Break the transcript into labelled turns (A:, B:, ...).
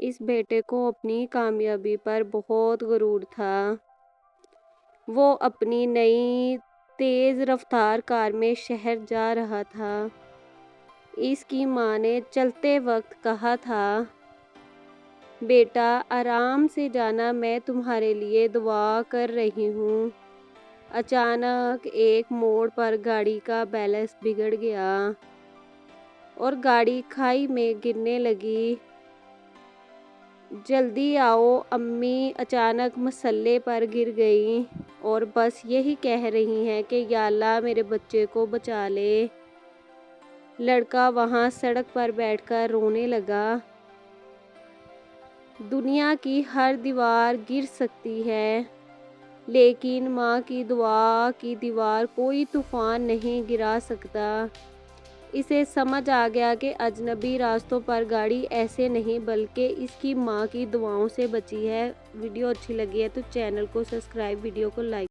A: اس بیٹے کو اپنی کامیابی پر بہت غرور تھا۔ وہ اپنی نئی تیز رفتار کار میں شہر جا رہا تھا۔ اس کی ماں نے چلتے وقت کہا تھا، بیٹا آرام سے جانا، میں تمہارے لیے دعا کر رہی ہوں۔ اچانک ایک موڑ پر گاڑی کا بیلنس بگڑ گیا اور گاڑی کھائی میں گرنے لگی۔ جلدی آؤ، امی اچانک مسئلے پر گر گئیں اور بس یہی کہہ رہی ہیں کہ یا اللہ میرے بچے کو بچا لے۔ لڑکا وہاں سڑک پر بیٹھ کر رونے لگا۔ دنیا کی ہر دیوار گر سکتی ہے لیکن ماں کی دعا کی دیوار کوئی طوفان نہیں گرا سکتا۔ اسے سمجھ آ گیا کہ اجنبی راستوں پر گاڑی ایسے نہیں بلکہ اس کی ماں کی دعاؤں سے بچی ہے۔ ویڈیو اچھی لگی ہے تو چینل کو سبسکرائب، ویڈیو کو لائک